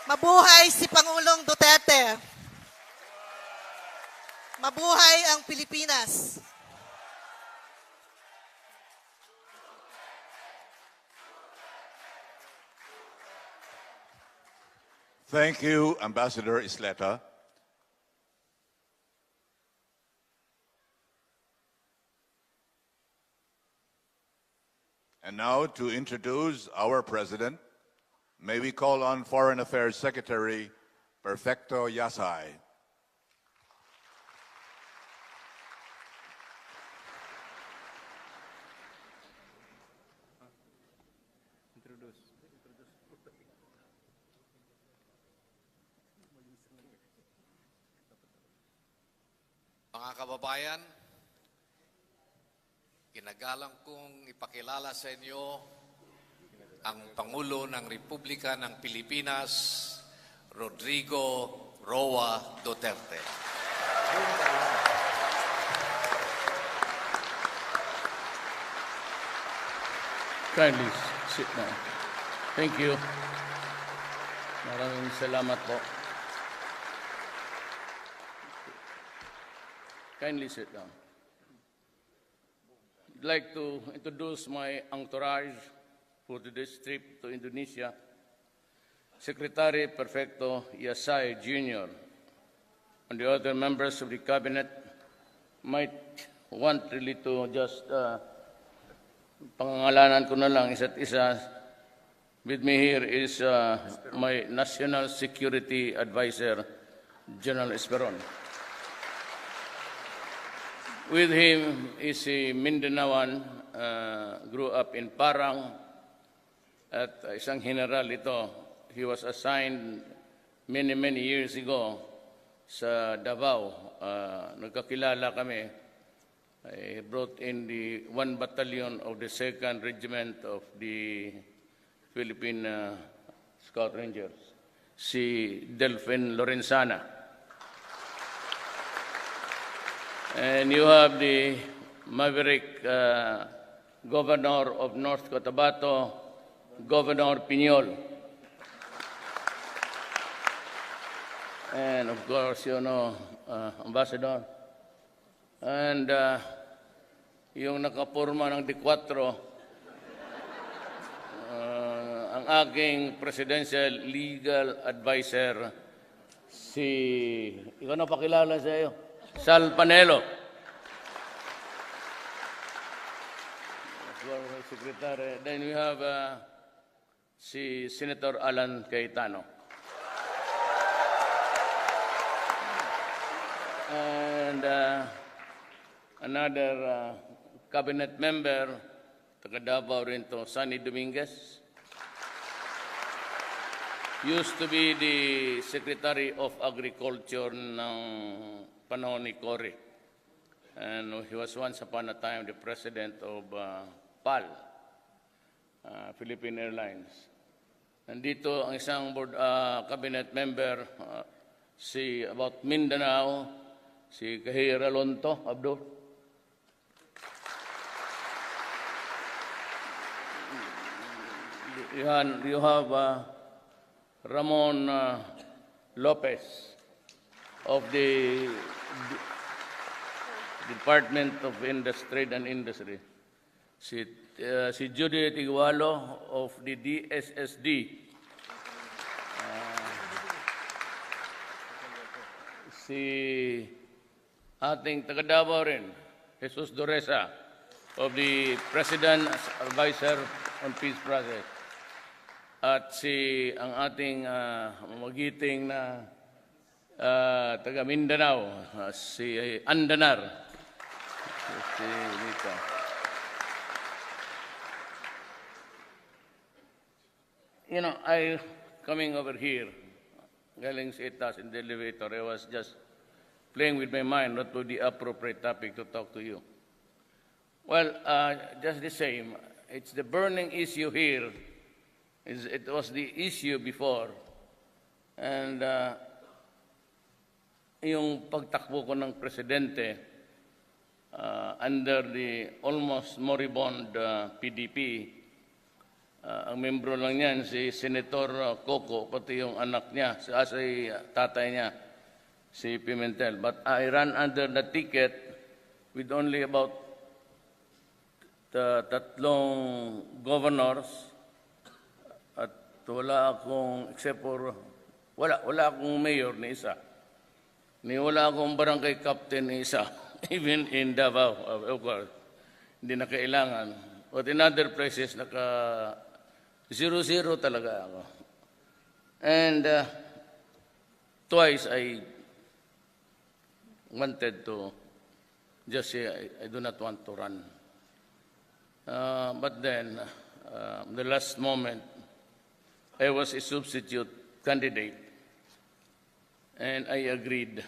Mabuhay si Pangulong Duterte. Mabuhay ang Pilipinas. Thank you, Ambassador Isleta. And now to introduce our President, may we call on Foreign Affairs Secretary Perfecto Yasay. Mga kababayan, ginagalang kong ipakilala sa inyo ang Pangulo ng Republika ng Pilipinas, Rodrigo Roa Duterte. Kindly sit down. Thank you. Maraming salamat po. Kindly sit down. I'd like to introduce my entourage for today's trip to Indonesia. Secretary Perfecto Yasay Jr. and the other members of the cabinet might want really to just pangangalanan ko na lang isa't isa. With me here is my National Security Advisor, General Esperon. With him is a Mindanaoan, grew up in Parang, at isang general ito. He was assigned many years ago sa Davao. Nagkakilala kami. I brought in the 1 battalion of the 2nd Regiment of the Philippine Scout Rangers, si Delphin Lorenzana. And you have the maverick Governor of North Cotabato, Governor Piñol. And of course, you know, Ambassador. And yung nakapurma ng D4, ang aking Presidential Legal Advisor, ikaw na pakilala sa iyo, Sal Panelo. Secretary. Then we have si Senator Alan Cayetano. And another cabinet member, taga Davao rin to, Sonny Dominguez. Used to be the Secretary of Agriculture ng panahon ni Cory. And he was once upon a time the president of PAL, Philippine Airlines. Nandito ang isang board, cabinet member, about Mindanao, si Kahira Lonto Abdul. You have Ramon Lopez of the Department of Trade and Industry. Si Judy Tigualo of the DSSD. Si ating taga Davao rin, Jesus Doresa of the President's Advisor on Peace Process. At ang ating magiting na taga Mindanao, si Andanar. Si Mika. You know, coming over here, galing sa itas in the elevator, I was just playing with my mind what would be the appropriate topic to talk to you. Well, just the same, it's the burning issue here. It was the issue before. And yung pagtakbo ko ng presidente under the almost moribund PDP, Ang membro lang yan, si Senator Coco, pati yung anak niya, si tatay niya, si Pimentel. But I ran under the ticket with only about tatlong governors at wala akong, except for, wala akong mayor ni isa. Wala akong barangay captain ni isa. Even in Davao, of course, hindi na kailangan. But in other places, 0-0 talaga ako. And twice I wanted to just say, I do not want to run. But then, the last moment, I was a substitute candidate, and I agreed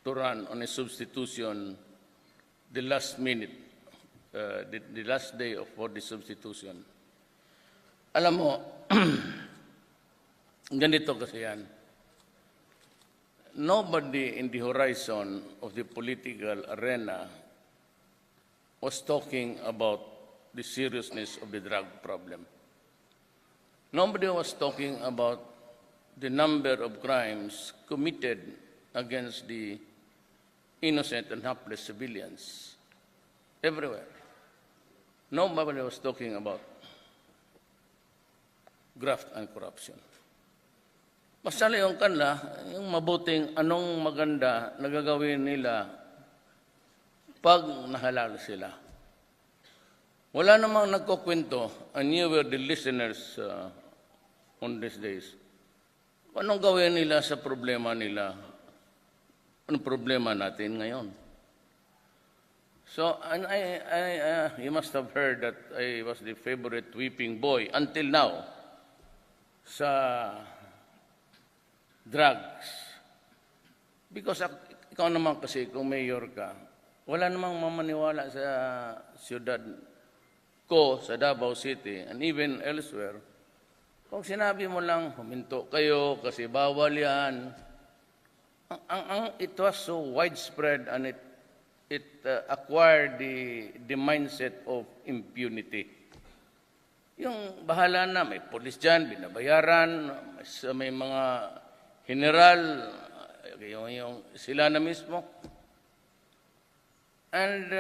to run on a substitution the last minute, the last day for the substitution. Alam mo, ganito kasi yan. Nobody in the horizon of the political arena was talking about the seriousness of the drug problem. Nobody was talking about the number of crimes committed against the innocent and helpless civilians everywhere. Nobody was talking about graft and corruption. Basta yung kanila, yung mabuting anong maganda na gagawin nila pag nahalal sila. Wala namang nagkukwento, and you were the listeners on these days. Anong gawin nila sa problema nila? Anong problema natin ngayon? So, and you must have heard that I was the favorite whipping boy until now sa drugs. Because ikaw naman kasi, kung mayor ka, wala namang mamaniwala sa siyudad ko, sa Davao City, and even elsewhere. Kung sinabi mo lang, huminto kayo kasi bawal yan. It was so widespread and it acquired the mindset of impunity. Yung bahala na, may polis dyan, binabayaran, may mga general, yung sila na mismo. And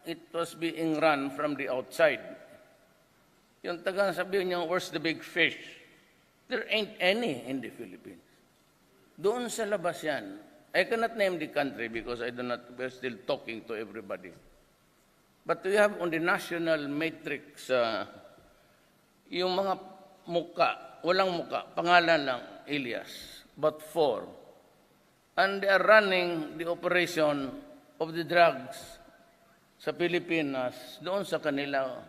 it was being run from the outside. Yung tagang sabihin niyo, where's the big fish? There ain't any in the Philippines. Doon sa labas yan. I cannot name the country because we're still talking to everybody. But we have on the national matrix, yung mga muka, walang muka, pangalan lang, alias, but 4. And they are running the operation of the drugs sa Pilipinas, doon sa kanila.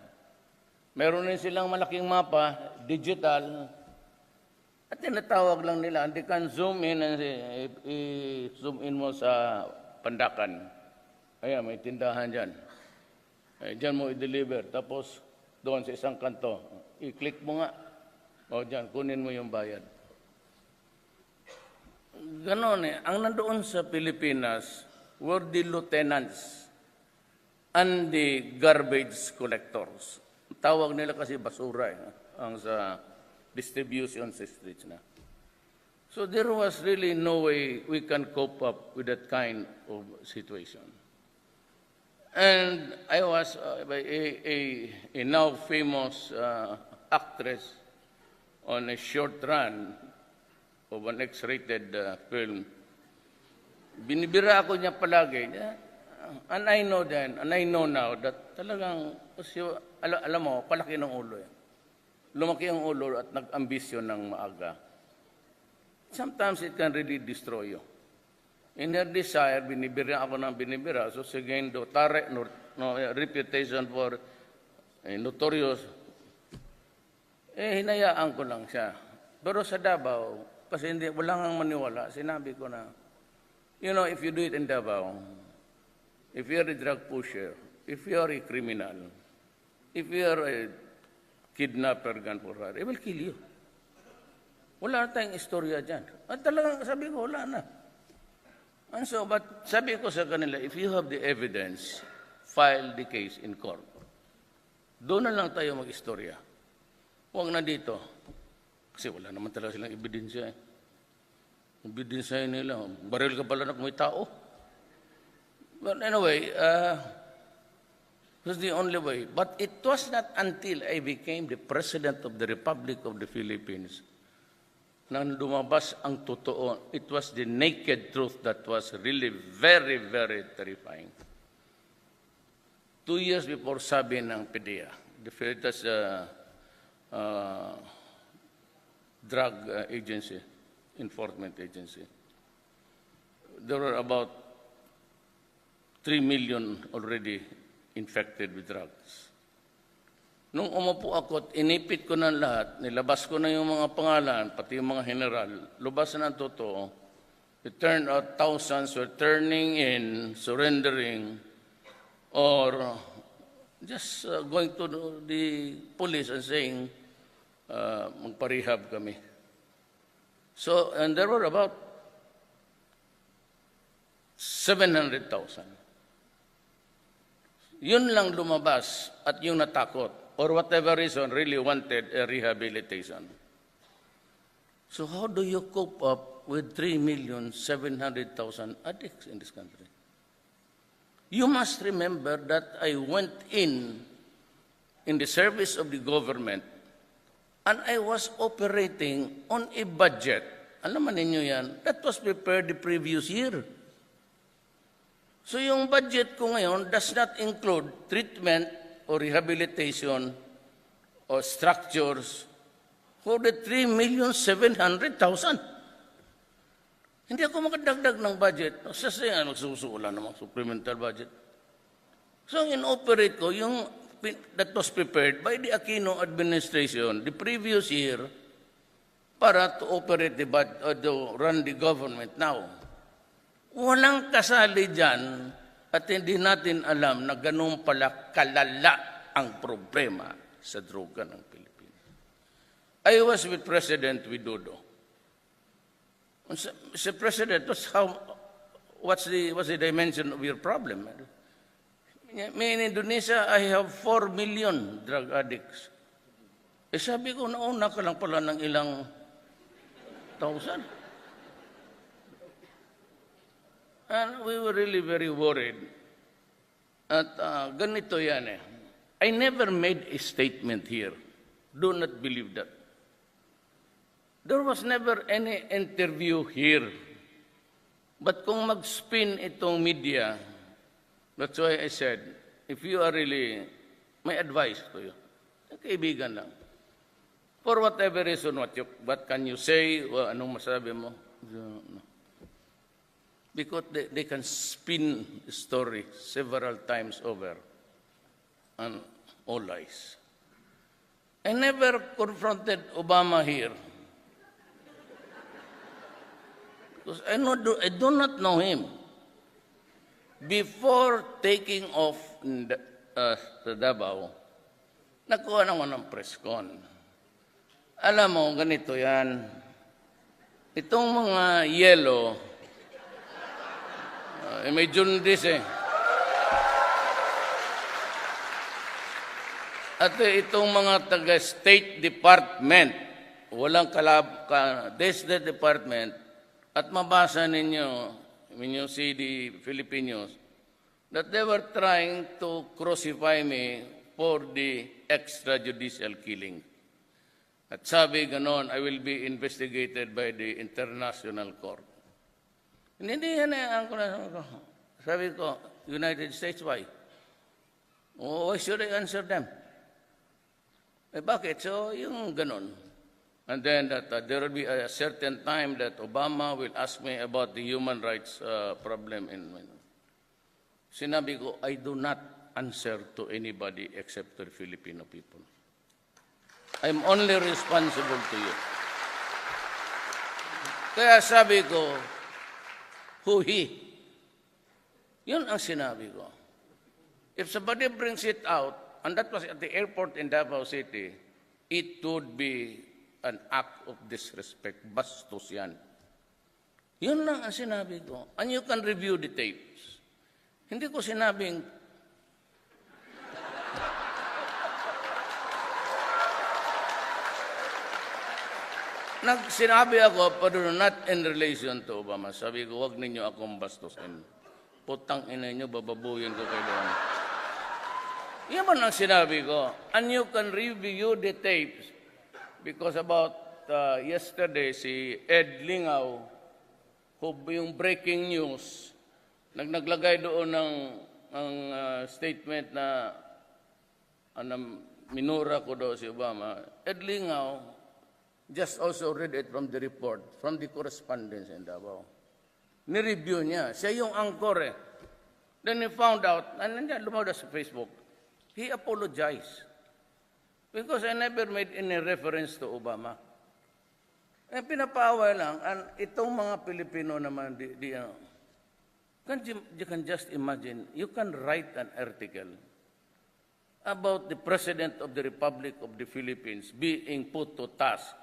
Meron din silang malaking mapa, digital, at tinatawag lang nila, they can zoom in and zoom in mo sa Pandakan. Ayan, may tindahan dyan. Dyan mo i-deliver. Tapos, doon sa isang kanto, i-click mo nga. O dyan, kunin mo yung bayad. Ganon eh. Ang nandoon sa Pilipinas were the lieutenants and the garbage collectors. Tawag nila kasi basura eh, ang sa distribution sa streets na. So there was really no way we can cope up with that kind of situation. And I was a now famous actress on a short run of an X-rated film. Binibira ako niya palagi. And I know then, and I know now that talagang, alam mo, palaki ng ulo eh. Lumaki ang ulo at nag-ambisyon ng maaga. Sometimes it can really destroy you. In her desire, binibira ako ng binibira. So again, DUTERTE, reputation for notorious. Hinayaan ko lang siya. Pero sa Davao, kasi wala nang maniwala, sinabi ko na, you know, if you do it in Davao, if you're a drug pusher, if you're a criminal, if you're a kidnapper, gun for hire, it will kill you. Wala tayong istorya dyan. At talagang sabi ko, wala na. And so, but sabi ko sa kanila, if you have the evidence, file the case in court. Doon na lang tayo mag-istorya. huwag na dito. Kasi wala naman talaga silang ebidensya eh. Ebidensya nila, baril ka pala na kung may tao. But anyway, it was the only way. But it was not until I became the President of the Republic of the Philippines nang lumabas ang totoo. It was the naked truth that was really very, very terrifying. 2 years before sabi ng PDEA, that's drug agency, enforcement agency, there were about 3 million already infected with drugs. Nung umupo ako at inipit ko na lahat, nilabas ko na yung mga pangalan, pati yung mga general, lubas na ng totoo, it turned out thousands were turning in, surrendering, or just going to the police and saying, magparehab kami. So, and there were about 700,000. Yun lang lumabas at yung natakot or whatever reason really wanted a rehabilitation. So how do you cope up with 3,700,000 addicts in this country? You must remember that I went in the service of the government and I was operating on a budget. Alam ninyo yan, that was prepared the previous year. So yung budget ko ngayon does not include treatment or rehabilitation or structures for the 3,700,000. Hindi ako makadagdag ng budget. Sasaya, magsusulan naman, supplemental budget. So in-operate ko yung that was prepared by the Aquino administration the previous year para to operate to run the government now. Walang kasali dyan at hindi natin alam na ganun pala kalala ang problema sa droga ng Pilipinas. I was with President Widodo. Mr. President, what's the dimension of your problem? In Indonesia, I have 4 million drug addicts. Eh sabi ko, nauna ka lang pala ng ilang thousand. And we were really very worried. At ganito yan eh. I never made a statement here. Do not believe that. There was never any interview here. But kung mag-spin itong media, that's why I said, if you are really, my advice to you, kaibigan lang. For whatever reason, what can you say, o anong masabi mo? No. Because they can spin the story several times over and all lies. I never confronted Obama here. Because I do not know him. Before taking off sa Davao, nakuha naman ng press con. Alam mo, ganito yan. Itong mga yellow, may jaundice eh. At itong mga taga-State Department, walang State Department, at mabasa ninyo, when you see the Filipinos, that they were trying to crucify me for the extrajudicial killing. At sabi ganon, I will be investigated by the International Court. Hindi yan eh. Sabi ko, United States, why? Why should I answer them? Eh bakit? So, yung ganon. And then that there will be a certain time that Obama will ask me about the human rights problem. Sinabi ko, I do not answer to anybody except to the Filipino people. I'm only responsible to you. Kaya sabi ko, who he? Yun ang sinabi ko. If somebody brings it out, and that was at the airport in Davao City, it would be an act of disrespect. Bastos yan. Yun lang ang sinabi ko. And you can review the tapes. Hindi ko sinabing, Sinabi ako, pero not in relation to Obama. Sabi ko, wag ninyo akong bastusin. Putang ina nyo, bababuyin ko kayo doon. Yan man ang sinabi ko. And you can review the tapes. Because about yesterday, si Ed Lingaw, yung breaking news, naglagay doon ng statement na minura ko daw si Obama. Ed Lingaw just also read it from the report, from the correspondence in Davao. Ni-review niya. Siya yung anchor eh. Then he found out, nandiyan, lumabas sa Facebook, he apologized. Because I never made any reference to Obama. Eh, pinapaaway lang. And itong mga Pilipino naman, you can just imagine, you can write an article about the President of the Republic of the Philippines being put to task.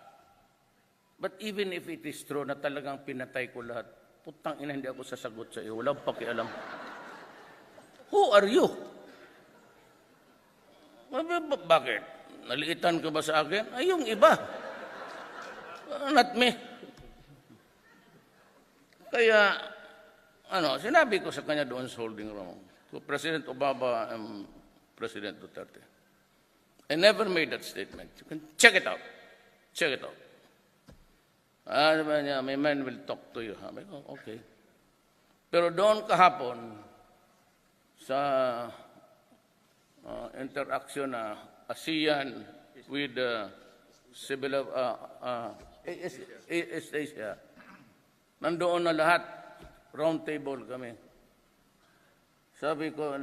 But even if it is true na talagang pinatay ko lahat, putang ina, hindi ako sasagot sa iyo. Walang pakialam. Who are you? Bakit? Naliitan ka ba sa akin? Ay, yung iba. Not me. Kaya, sinabi ko sa kanya doon sa holding room, to President Obama and President Duterte, I never made that statement. You can check it out. Check it out. Sabi niya, my man will talk to you. Sabi ko, okay. Pero doon kahapon, sa interaction na ASEAN with civil East Asia, nandoon na lahat, round table kami. Sabi ko,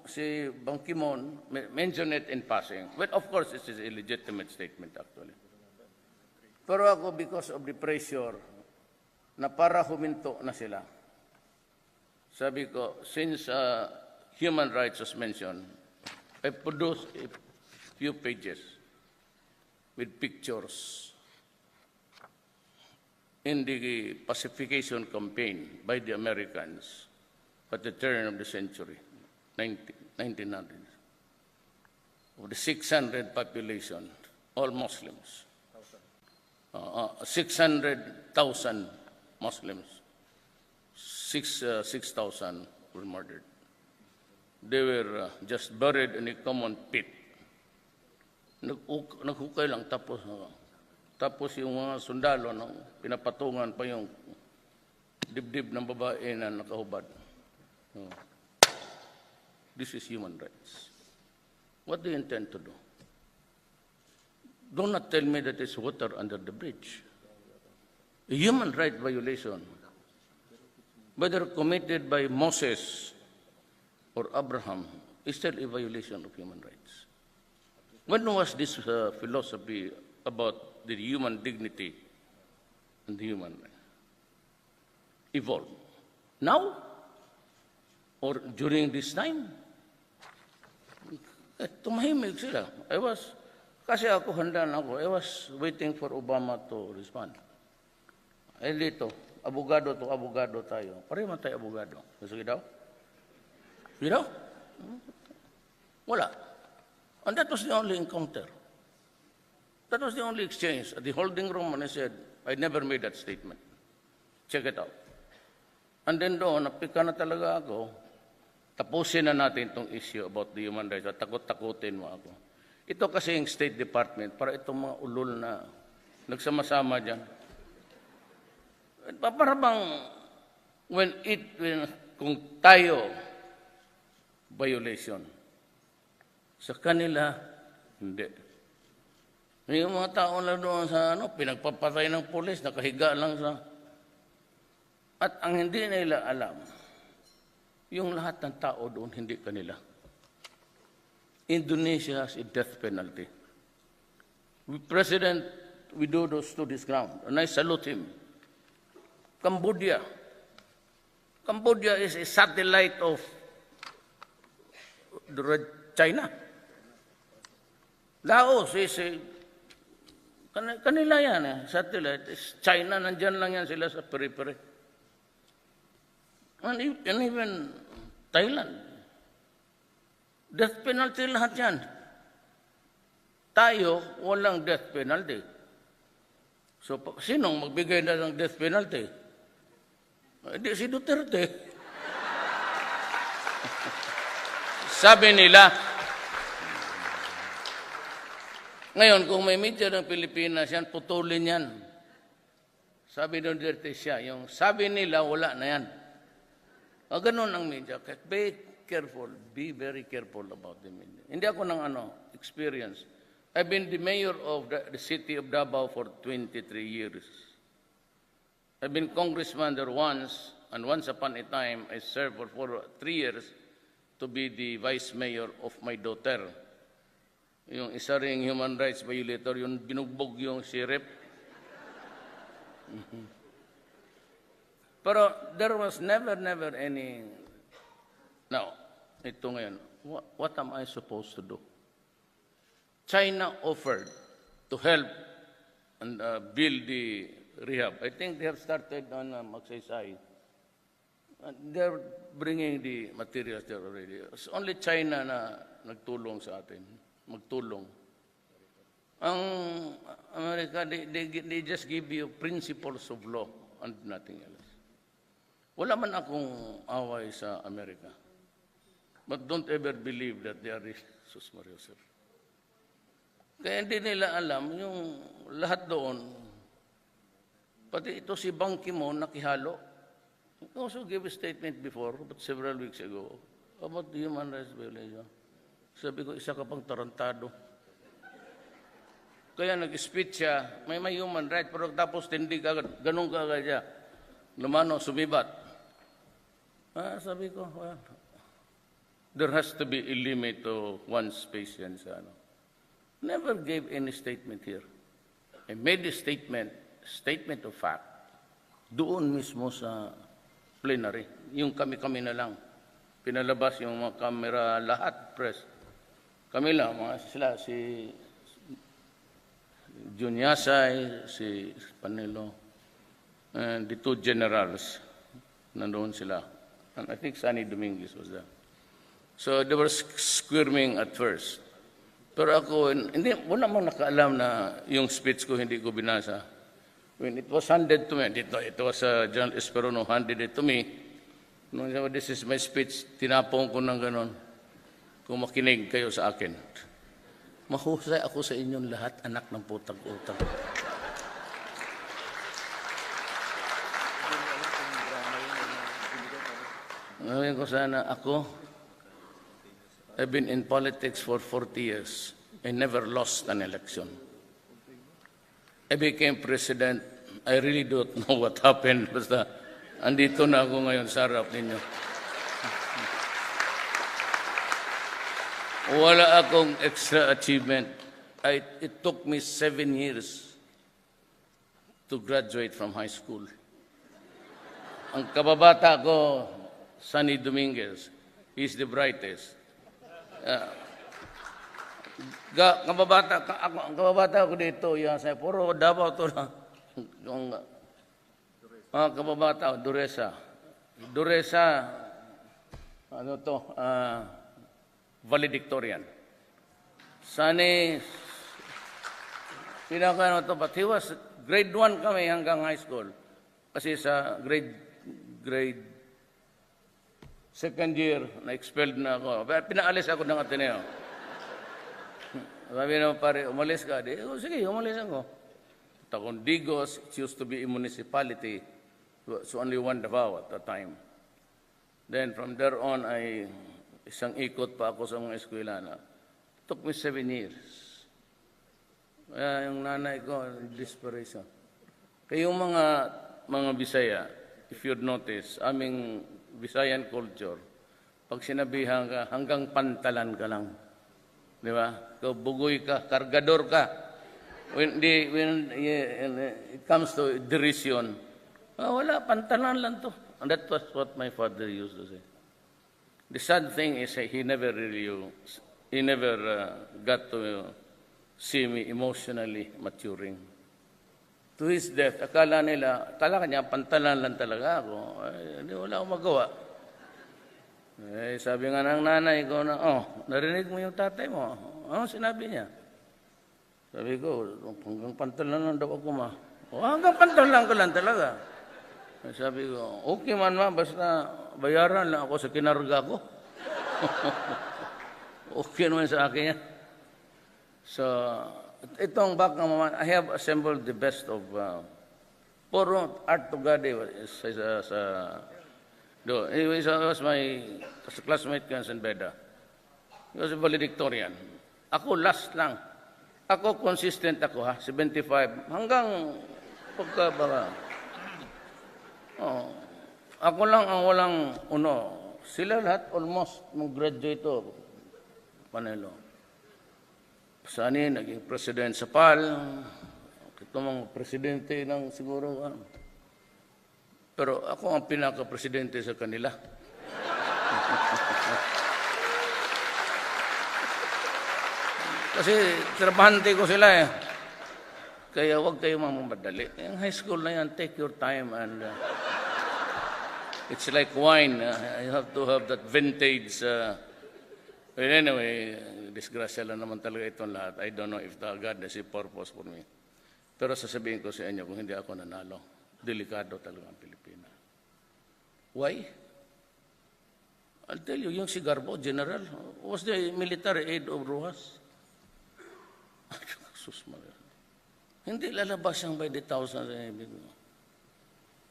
si Ban Ki-moon mentioned it in passing. But of course, this is a legitimate statement actually. Pero ako, because of the pressure, na para huminto na sila, sabi ko, since human rights was mentioned, I produced a few pages with pictures in the pacification campaign by the Americans at the turn of the century, 1900s. Of the 600 population, all Muslims. 600,000 Muslims. 6,000 were murdered. They were just buried in a common pit. Naghukay lang, tapos yung mga sundalo, pinapatungan pa yung dibdib ng babae na nakahubad. This is human rights. What do you intend to do? Do not tell me that it's water under the bridge. A human right violation, whether committed by Moses or Abraham, is still a violation of human rights. When was this philosophy about the human dignity and the human right evolved? Now? Or during this time? Tumahimik sila. Kasi ako handa na ako. I was waiting for Obama to respond. Dito, abogado tayo. Pareho man tayo abogado. Sige daw? Sige daw? Wala. And that was the only encounter. That was the only exchange. At the holding room, and I said, I never made that statement. Check it out. And then doon, napika na talaga ako, tapusin na natin itong issue about the human rights. At takot-takutin mo ako. Ito kasi yung State Department, para itong mga ulol na nagsama-sama dyan. Para bang, kung tayo, violation. Sa kanila, hindi. Yung mga tao lang doon sa pinagpapatay ng pulis, nakahiga lang sa... At ang hindi nila alam, yung lahat ng tao doon, hindi kanila. Indonesia has a death penalty. President Widodo stood his ground, and I salute him. Cambodia is a satellite of China. Laos is kanila yan satellite. China, nandyan lang yan sila sa periphery. And even Thailand. Death penalty lahat yan. Tayo, walang death penalty. So, sinong magbigay na ng death penalty? Hindi si Duterte. Sabi nila, ngayon, kung may media ng Pilipinas, yan, putulin yan. Sabi ng Duterte siya, yung sabi nila, wala na yan. Ganun ang media. Be careful, be very careful about the media. Hindi ako ng experience. I've been the mayor of the city of Davao for 23 years. I've been congressman there once, and once upon a time, I served for 3 years to be the vice mayor of my daughter. Yung isa ring human rights violator, yung binugbog yung sheriff. Pero there was never any... Now, ito ngayon, what am I supposed to do? China offered to help and build the rehab. I think they have started on Magsaysay. They're bringing the materials there already. It's only China na nagtulong sa atin. Magtulong. Ang Amerika, they just give you principles of law and nothing else. Wala man akong away sa Amerika. But don't ever believe that they are Jesus Mario, sir. Kaya hindi nila alam yung lahat doon. Pati ito si Ban Ki-moon nakihalo. He also gave a statement before, but several weeks ago, about the human rights violation. Sabi ko, isa ka pang tarantado. Kaya nag-speech siya, may human rights, pero tapos hindi ka, ganun ka agad siya. Lumano, sumibat. Sabi ko, well, there has to be a limit to one's patience. Never gave any statement here. I made a statement of fact, doon mismo sa plenary. Yung kami-kami na lang. Pinalabas yung mga kamera, lahat, press. Kami lang, sila, si Junyasay, si Panelo, and the two generals, nandoon sila. And I think Sunny Dominguez was there. So they were squirming at first. Pero ako, wala mang nakaalam na yung speech ko hindi ko binasa. When it was handed to me, it was General Esperano handed it to me. Nung sabi, this is my speech, tinapong ko ng ganon. Kung makinig kayo sa akin. Mahusay ako sa inyong lahat, anak ng putang-utang. Ngayon ko sana ako, I've been in politics for 40 years. I never lost an election. I became president. I really don't know what happened. Basta, andito na ako ngayon sa harap ninyo. Wala akong extra achievement. It took me 7 years to graduate from high school. Ang kababata ko, Sunny Dominguez, he's the brightest. Kababata ko dito, puro Davao to na. Kababata, Duresa. Valedictorian. Sunny, but he was grade 1 kami hanggang high school. Kasi sa grade second year, na-expelled na ako. Pinaalis ako ng Ateneo. Sabi naman pare, umalis ka. Sige, umalis ako. Tacondigos, it used to be a municipality. So only one Davao at that time. Then from there on, isang ikot pa ako sa mga eskwela. It took me 7 years. Kaya yung nanay ko, desperation. Kaya yung mga Bisaya, if you'd notice, aming Visayan culture, pag sinabihan ka, hanggang pantalan ka lang. Di ba? Bugoy ka, kargador ka. When it comes to derision, wala, pantalan lang to. And that was what my father used to say. The sad thing is he never got to see me emotionally maturing. To his death, akala kanya, pantalan lang talaga ako. Hindi, wala akong magawa. Sabi nga ng nanay ko na, narinig mo yung tatay mo. Sinabi niya? Sabi ko, hanggang pantalan lang daw ako, ma. O, hanggang pantalan ko lang talaga. Sabi ko, okay man ma, basta bayaran lang ako sa kinarga ko. Okay naman sa akin yan. So, itong back naman, I have assembled the best of puro art to God Anyways, I was my classmate Kansan Beda. He was a valedictorian. Ako last lang. Ako consistent ako 75 hanggang pagkabara. Oh, ako lang ang walang Sila lahat almost mag-graduate to. Panelo. Sani, naging president sa PAL. Ito mga presidente ng siguro. Pero ako ang pinaka-presidente sa kanila. Kasi trabahante ko sila eh. Kaya huwag kayo mamadali. Yung high school na yan, take your time and it's like wine. You have to have that vintage. But anyway, disgrasya lang naman talaga itong lahat. I don't know if God has a purpose for me. Pero sasabihin ko sa inyo, kung hindi ako nanalo, delikado talaga ang Pilipinas. Why? I'll tell you, yung si GARBO, General, was the military aid of Rojas. Hindi lalabas yung by the thousands.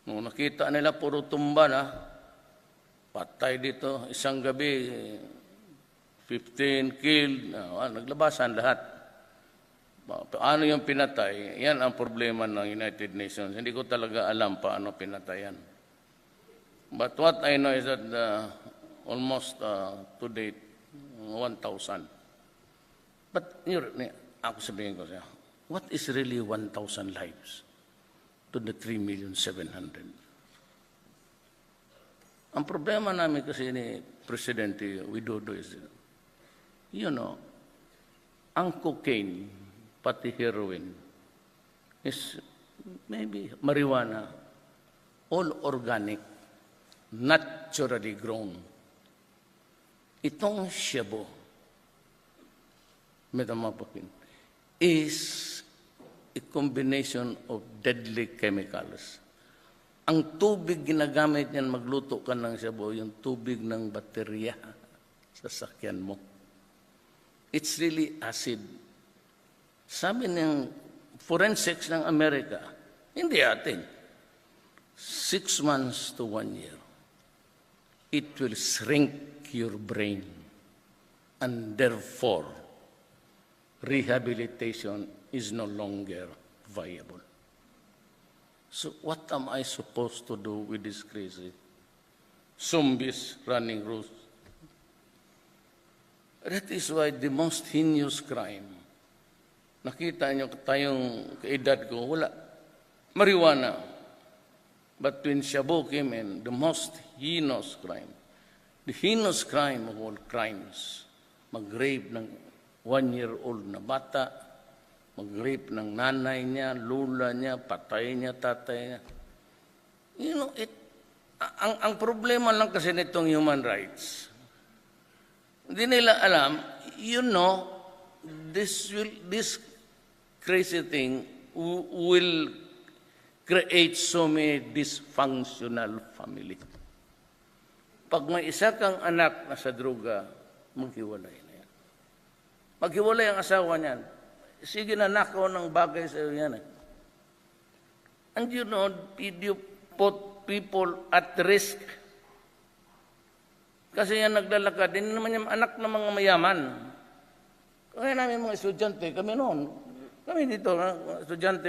Nung nakita nila puro tumba na, patay dito, isang gabi, 15 killed, naglabasan lahat. Paano yung pinatay? Yan ang problema ng United Nations. Hindi ko talaga alam paano pinatayan. But what I know is that almost to date, 1,000. But ako sabihin ko siya, what is really 1,000 lives to the 3,700,000? Ang problema namin kasi ni Presidente Widodo is, ang cocaine, pati heroin, is maybe marijuana, all organic, naturally grown. Itong shabu, metamorphosin, is a combination of deadly chemicals. Ang tubig ginagamit niyan magluto ka ng shabu, yung tubig ng baterya sa sakyan mo. It's really acid. Sabi ng forensics ng Amerika, hindi atin, 6 months to 1 year, it will shrink your brain and therefore rehabilitation is no longer viable. So what am I supposed to do with this crazy zombies running loose? That is why the most heinous crime, nakita nyo tayong kaedad ko, wala, marijuana. But when shabu came in, the most heinous crime, the heinous crime of all crimes, mag-rape ng 1-year-old na bata, mag-rape ng nanay niya, lula niya, patay niya, tatay niya. Ang problema lang kasi nitong human rights, hindi nila alam, this crazy thing will create so many dysfunctional family. Pag may isa kang anak na sa droga, maghiwalay na yan. Maghiwalay ang asawa niyan. Sige na, nakaw ng bagay sa iyo yan. And you put people at risk. Kasi yan naglalakad, din naman yung anak ng mga mayaman. Kaya namin mga estudyante, kami dito, estudyante,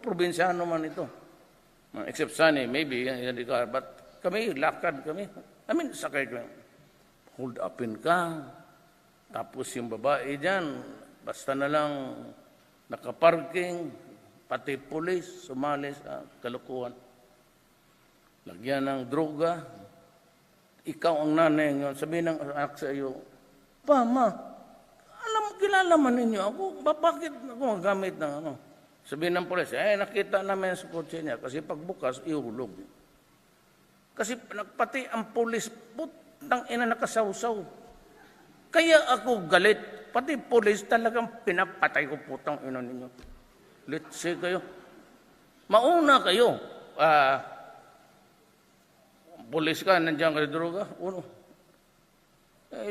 probinsyano man ito. Except Sunny, maybe, but kami, lakad kami. Sakay kami. Hold upin ka. Tapos yung babae dyan, basta na lang nakaparking, pati pulis, sumali sa kalukuhan. Lagyan ng droga. Ikaw ang nanay ngayon, sabihin ng anak sa iyo, "Mama, kilala man ninyo ako, bakit ako magamit ng ano?" Sabihin ng pulis, nakita namin sa kotse niya, kasi pagbukas, ihulog. Kasi pati ang pulis, putang ina nakasawsaw. Kaya ako galit, pati pulis talagang pinapatay ko, putang ina ninyo. Let's say kayo. Mauna kayo. Pulis ka, nandiyan ka droga. Uno.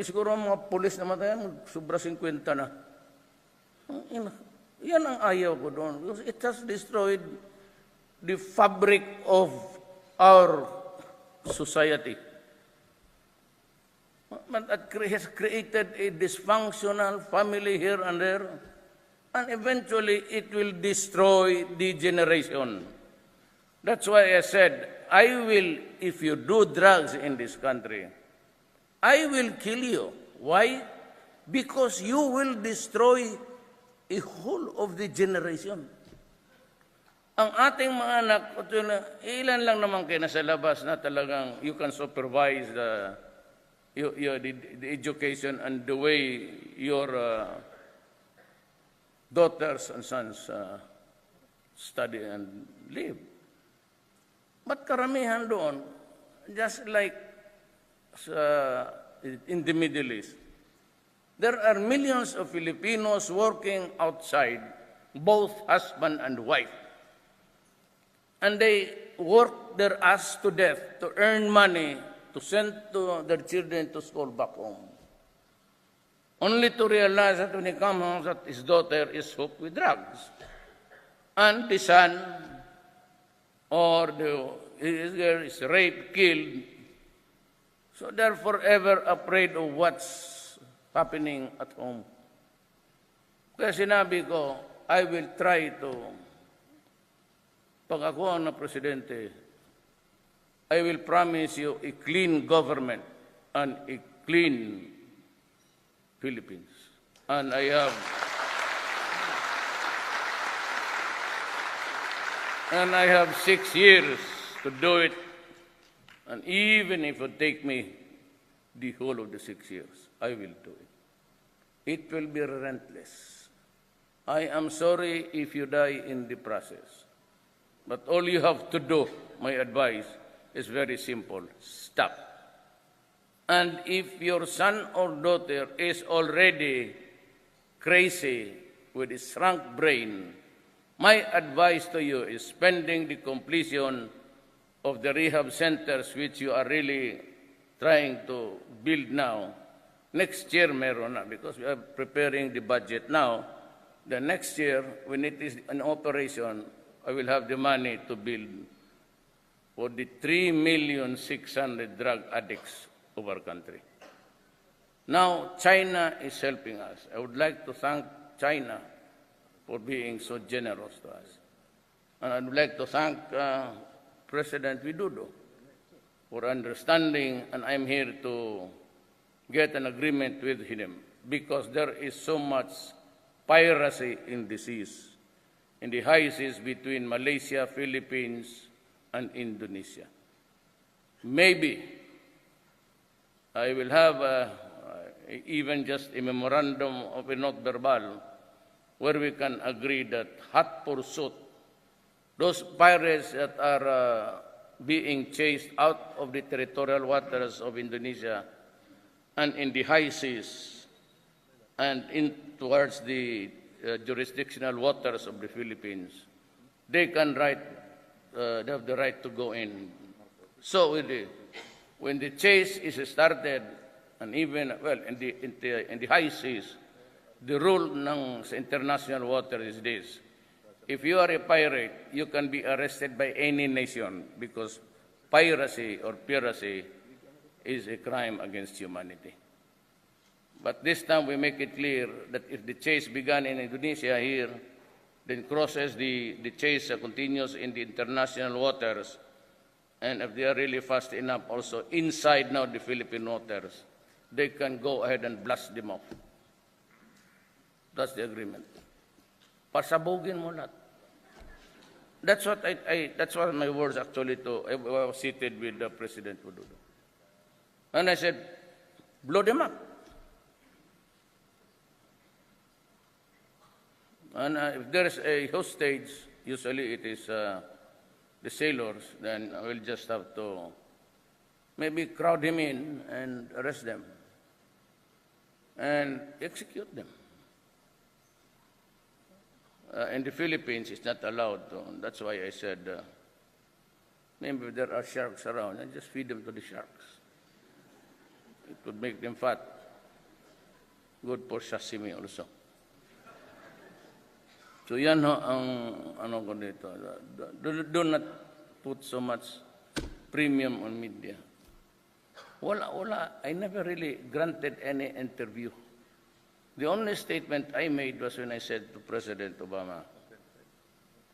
Siguro ang mga pulis na matayan, sobra 50 na. Yan ang ayaw ko doon. Because it has destroyed the fabric of our society. But it has created a dysfunctional family here and there. And eventually, it will destroy the generation. That's why I said, if you do drugs in this country, I will kill you. Why? Because you will destroy a whole of the generation. Ang ating mga anak, ilan lang naman kayo nasa labas na talagang you can supervise the education and the way your daughters and sons study and live. But karamihan doon, just like in the Middle East, there are millions of Filipinos working outside, both husband and wife. And they work their ass to death to earn money to send to their children to school back home. Only to realize that when he comes home that his daughter is hooked with drugs. And the son or his girl is raped, killed. So they're forever afraid of what's happening at home. Kaya sinabi ko, I will try to, pag ako ang presidente, I will promise you a clean government and a clean Philippines. And I have 6 years to do it. And even if it take me the whole of the 6 years, I will do it. It will be relentless. I am sorry if you die in the process. But all you have to do, my advice, is very simple. Stop. And if your son or daughter is already crazy with a shrunk brain, my advice to you is spending the completion of the rehab centers which you are really trying to build now. Next year, meron na, because we are preparing the budget now. The next year, when it is in operation, I will have the money to build for the 3,600,000 drug addicts of our country. Now, China is helping us. I would like to thank China for being so generous to us. And I would like to thank President Widodo for understanding, and I'm here to get an agreement with him because there is so much piracy in the seas, in the high seas between Malaysia, Philippines, and Indonesia. Maybe I will have even just a memorandum of a note verbal where we can agree that hot pursuit, those pirates that are being chased out of the territorial waters of Indonesia and in the high seas and in towards the jurisdictional waters of the Philippines, they can they have the right to go in. So when the chase is started, and even, well, in the high seas, the rule sa international water is this. If you are a pirate, you can be arrested by any nation because piracy or piracy is a crime against humanity. But this time we make it clear that if the chase began in Indonesia here, then crosses the chase continues in the international waters, and if they are really fast enough also inside now the Philippine waters, they can go ahead and blast them off. That's the agreement. Pasabugin mo lahat. That's what my words actually I was seated with the President Widodo. And I said, blow them up. And if there is a hostage, usually it is the sailors, then I will just have to maybe crowd him in and arrest them and execute them. in the Philippines is not allowed to. That's why I said, maybe there are sharks around, and just feed them to the sharks. It would make them fat. Good for sashimi also. So yan ho ang ano ko dito. Do not put so much premium on media. Wala. I never really granted any interview. The only statement I made was when I said to President Obama,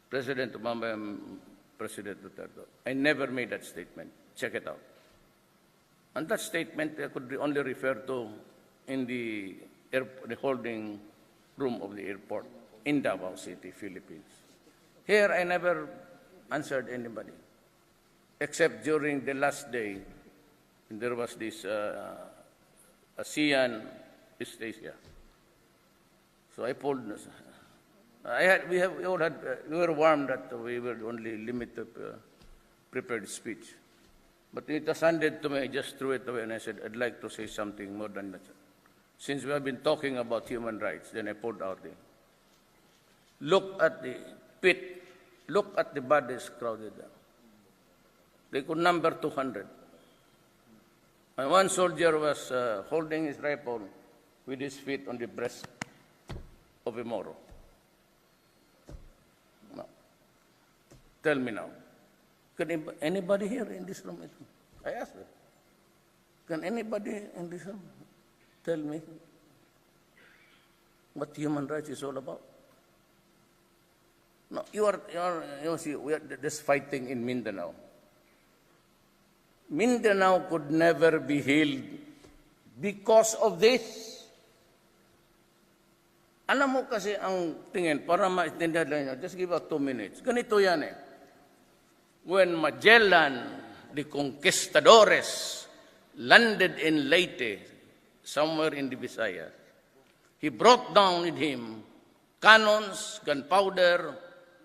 President Duterte, I never made that statement. Check it out. And that statement I could only refer to in the holding room of the airport in Davao City, Philippines. Here, I never answered anybody, except during the last day, when there was this ASEAN Asia. So I pulled. We were warned that we were only limited prepared speech. But it was handed to me, I just threw it away, and I said, I'd like to say something more than that. Since we have been talking about human rights, then I pulled out the, look at the pit, look at the bodies crowded there. They could number 200. And one soldier was holding his rifle with his feet on the breast of a Moro. Now, tell me now, can anybody here in this room? I asked them. Can anybody in this room tell me what human rights is all about? No, you see, we are just fighting in Mindanao. Mindanao could never be healed because of this. Alam mo kasi ang tingin, para maintindihan lang nyo, just give out 2 minutes. Ganito yan eh. When Magellan, the conquistadores, landed in Leyte, somewhere in the Visayas, he brought down with him cannons, gunpowder,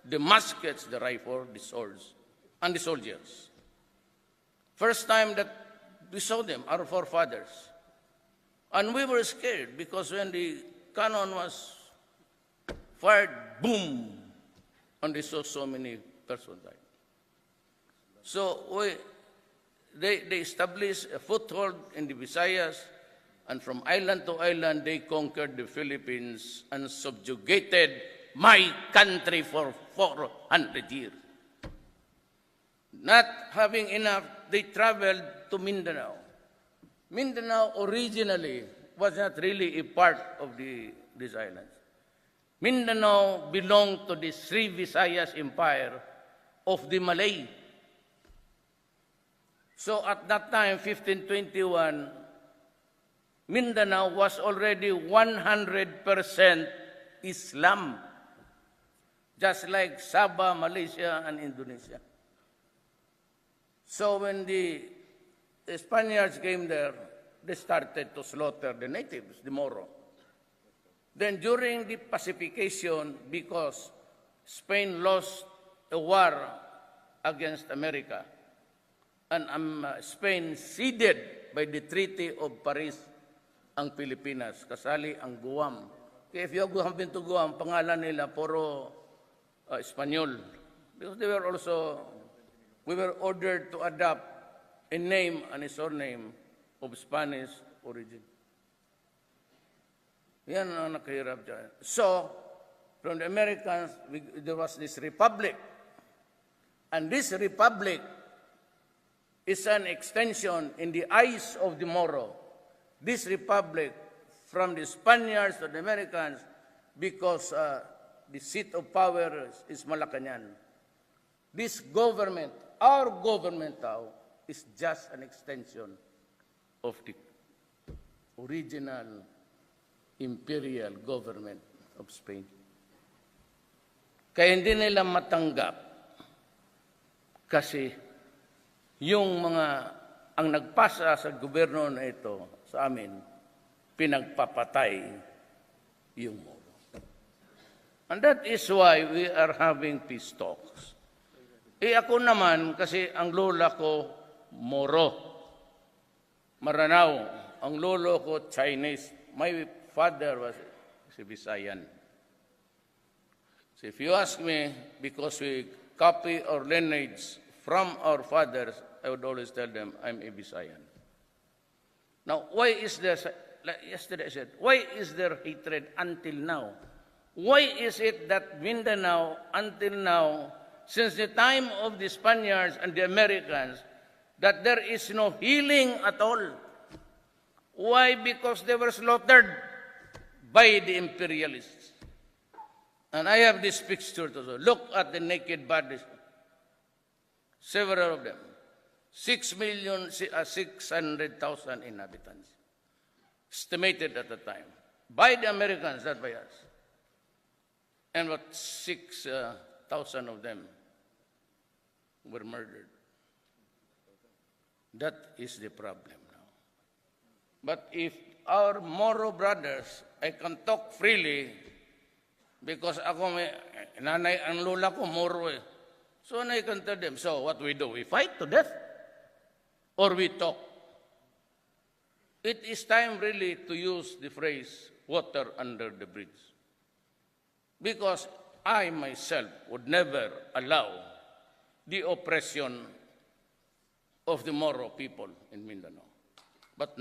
the muskets, the rifle, the swords, and the soldiers. First time that we saw them, our forefathers. And we were scared because when the cannon was fired, boom, and they saw so many persons died. So they established a foothold in the Visayas, and from island to island, they conquered the Philippines and subjugated my country for 400 years. Not having enough, they traveled to Mindanao. Mindanao originally was not really a part of these islands. Mindanao belonged to the Sri Visayas Empire of the Malay. So at that time, 1521, Mindanao was already 100% Islam, just like Sabah, Malaysia, and Indonesia. So when the Spaniards came there, they started to slaughter the natives, the Moro. Then during the pacification, because Spain lost a war against America, and Spain ceded by the Treaty of Paris ang Pilipinas, kasali ang Guam. Kaya if you have been to Guam, pangalan nila puro Espanyol. Because we were ordered to adopt a name and a surname of Spanish origin. Yan ang nakahirap dyan. So, from the Americans, there was this republic. And this republic is an extension in the eyes of the Moro. This republic, from the Spaniards to the Americans, because the seat of power is Malacañang. This government, our government now, is just an extension of the original imperial government of Spain. Kaya hindi nila matanggap kasi yung ang nagpasa sa gobyerno na ito sa amin, pinagpapatay yung Moro. And that is why we are having peace talks. Ako naman, kasi ang lola ko, Moro. Maranao. Ang lolo ko, Chinese. My father was si Visayan. So if you ask me, because we copy our lineage from our fathers, I would always tell them, I'm a Visayan. Now, why is there, like yesterday I said, why is there hatred until now? Why is it that Mindanao, until now, since the time of the Spaniards and the Americans, that there is no healing at all? Why? Because they were slaughtered by the imperialists. And I have this picture to show. Look at the naked bodies. Several of them. 6,600,000 inhabitants. Estimated at the time. By the Americans, not by us. And what 6,000 of them were murdered. That is the problem now. But if our Moro brothers, I can talk freely because ako may nanay, ang lola ko Moro eh. So I can tell them, so what we do? We fight to death or we talk? It is time really to use the phrase water under the bridge. Because I myself would never allow the oppression of the Moro people in Mindanao. But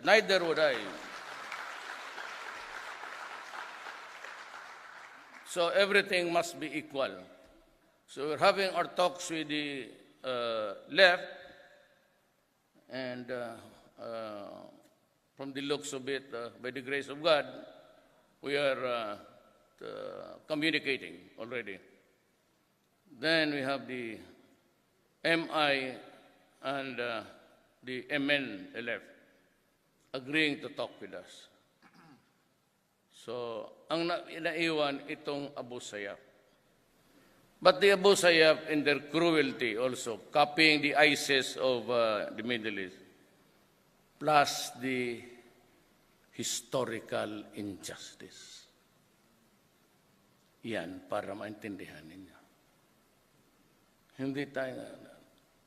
neither would I. So everything must be equal. So we're having our talks with the left, and from the looks of it, by the grace of God, we are communicating already. Then we have the MI and the MN left agreeing to talk with us. So, ang naiwan itong Abu Sayyaf. But the Abu Sayyaf in their cruelty also, copying the ISIS of the Middle East, plus the historical injustice. Yan, para maintindihan ninyo. Hindi tayo,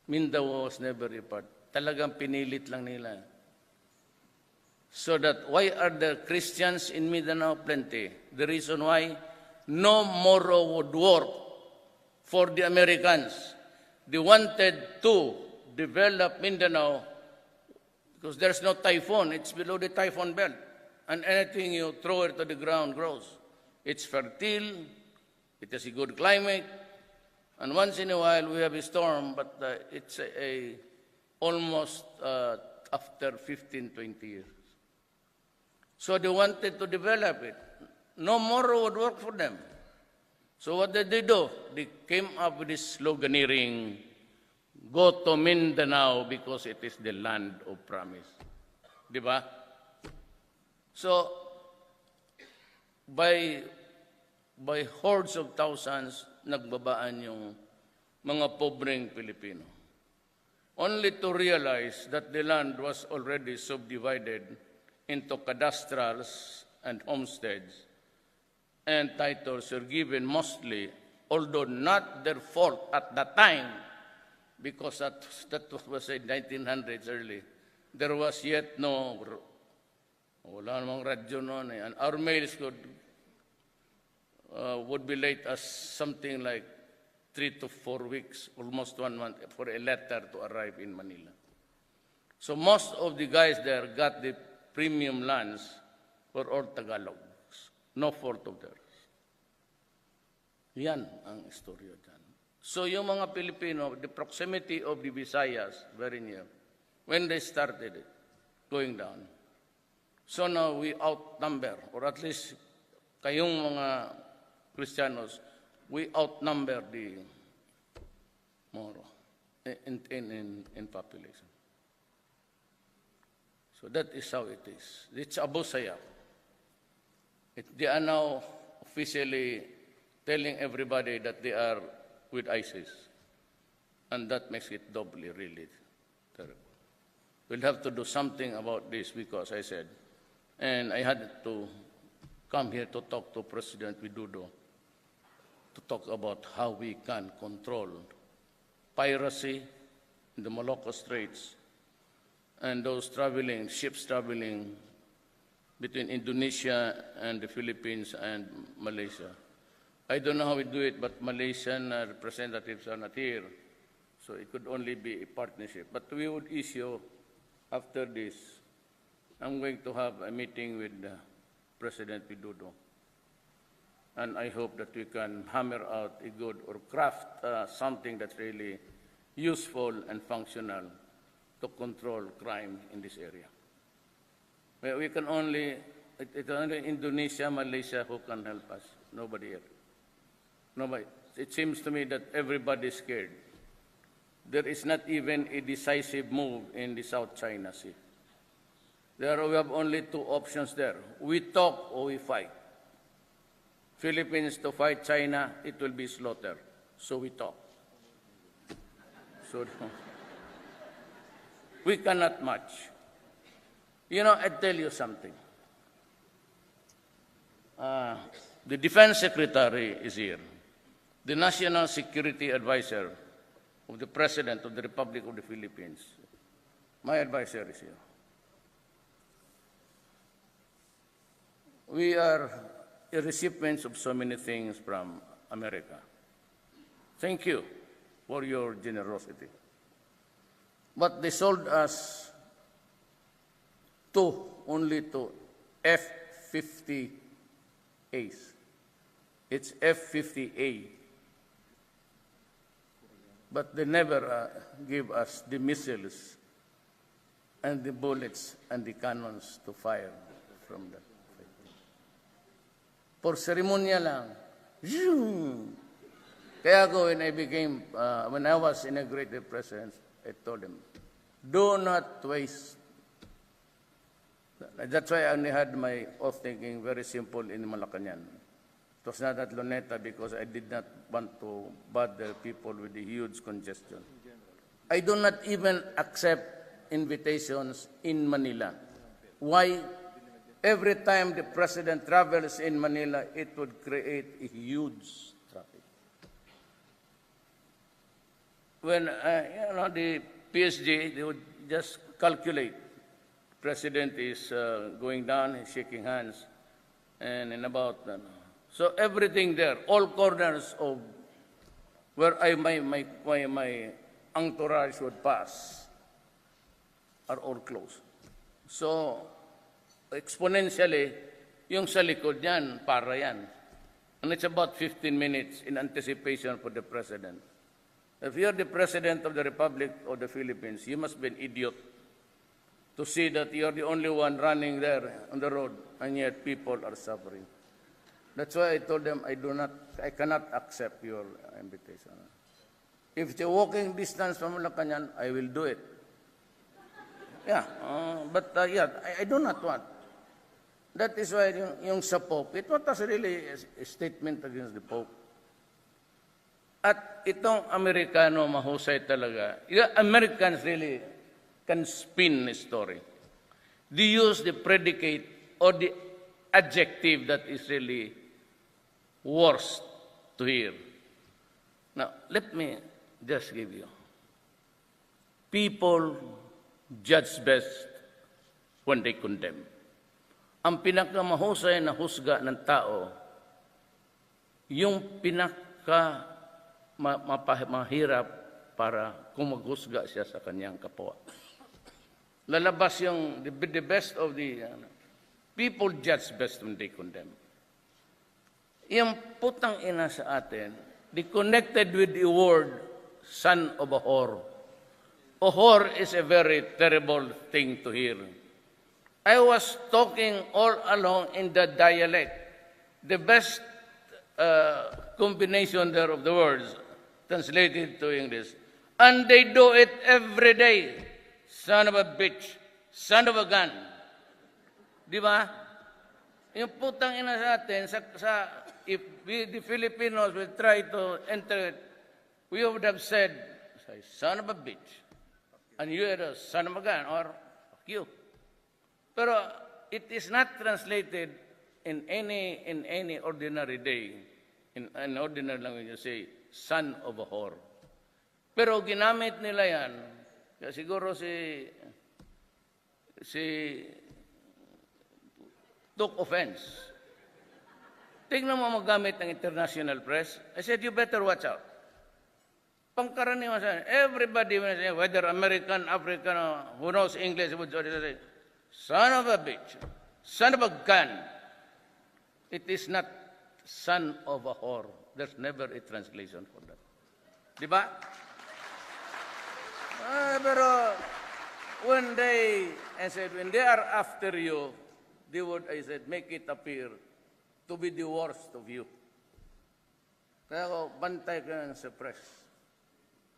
Mindanao was never a part. Talagang pinilit lang nila. So that, why are the Christians in Mindanao plenty? The reason why, no Moro would work for the Americans. They wanted to develop Mindanao because there's no typhoon. It's below the typhoon belt. And anything you throw it to the ground grows. It's fertile. It has a good climate. And once in a while we have a storm, but it's almost after 15, 20 years. So they wanted to develop it. No Moro would work for them. So what did they do? They came up with this sloganeering, go to Mindanao because it is the land of promise. Di ba? So, by hordes of thousands, nagbabaan yung mga pobreng Pilipino. Only to realize that the land was already subdivided into cadastrals and homesteads, and titles were given mostly, although not their fault at that time, because that was in 1900s early. There was yet no, wala namang radyo noon, and our mails would be late as something like 3 to 4 weeks, almost 1 month, for a letter to arrive in Manila. So most of the guys there got the premium lands for all Tagalogs. No fault of theirs. Yan ang istorya dyan. So yung mga Pilipino, the proximity of the Visayas, very near, when they started it, going down. So now we outnumber, or at least kayong mga Kristiyanos, we outnumber the Moro in population. So that is how it is. It's Abu Sayyaf. They are now officially telling everybody that they are with ISIS. And that makes it doubly really terrible. We'll have to do something about this because I said, and I had to come here to talk to President Widodo to talk about how we can control piracy in the Malacca Straits and those traveling, ships traveling between Indonesia and the Philippines and Malaysia. I don't know how we do it, but Malaysian representatives are not here. So it could only be a partnership. But we would issue, after this, I'm going to have a meeting with President Widodo. And I hope that we can hammer out a good or craft something that's really useful and functional to control crime in this area. We can only, it's only Indonesia, Malaysia who can help us, nobody else. Nobody. It seems to me that everybody is scared. There is not even a decisive move in the South China Sea. We have only two options there. We talk or we fight. Philippines to fight China, it will be slaughter. So we talk. So we cannot match. You know, I tell you something. The Defense Secretary is here. The National Security Advisor of the President of the Republic of the Philippines. My advisor is here. We are recipients of so many things from America. Thank you for your generosity. But they sold us only two F-50As. It's F-50A. But they never give us the missiles and the bullets and the cannons to fire from that. For ceremonial lang. Kaya ako, when I was inaugurated president, I told him, do not waste. That's why I only had my oath taking very simple in Malacanang. It was not at Luneta because I did not want to bother people with the huge congestion. I do not even accept invitations in Manila. Why? Every time the president travels in Manila, it would create a huge traffic. When the PSG, they would just calculate. President is going down, he's shaking hands, and in about so everything there, all corners of where my entourage would pass are all closed. So exponentially, yung sa likod yan, para yan. And it's about 15 minutes in anticipation for the president. If you're the president of the Republic of the Philippines, you must be an idiot to see that you're the only one running there on the road, and yet people are suffering. That's why I told them I cannot accept your invitation. If it's a walking distance from Malacanang, I will do it. Yeah, but I do not want. That is why yung sa Pope, it was really a statement against the Pope. At itong Amerikano, mahusay talaga. Americans really can spin a story. They use the predicate or the adjective that is really worst to hear. Now, let me just give you. People judge best when they condemn. Ang pinakamahusay na husga ng tao, yung mahirap para kung maghusga siya sa kanyang kapwa. Lalabas yung the best of the people judge best when they condemn. Yung putang ina sa atin, they connected with the word son of a whore. A whore is a very terrible thing to hear. I was talking all along in the dialect. The best combination there of the words translated to English. And they do it every day. Son of a bitch. Son of a gun. Di ba? Yung putang ina sa atin, if we, the Filipinos, will try to enter it, we would have said, son of a bitch. And you are a son of a gun, or fuck you. Pero it is not translated in any ordinary day. In an ordinary language, you say, son of a whore. Pero ginamit nila yan, siguro si took offense. tingnan mo magamit ng international press. I said, you better watch out. Pangkaraniwan sa everybody, whether American, African, who knows English, would say, son of a bitch, son of a gun. It is not son of a whore. There's never a translation for that. Di ba? Pero when they are after you, they would, I said, make it appear to be the worst of you. Kaya ko, bantay ka sa press.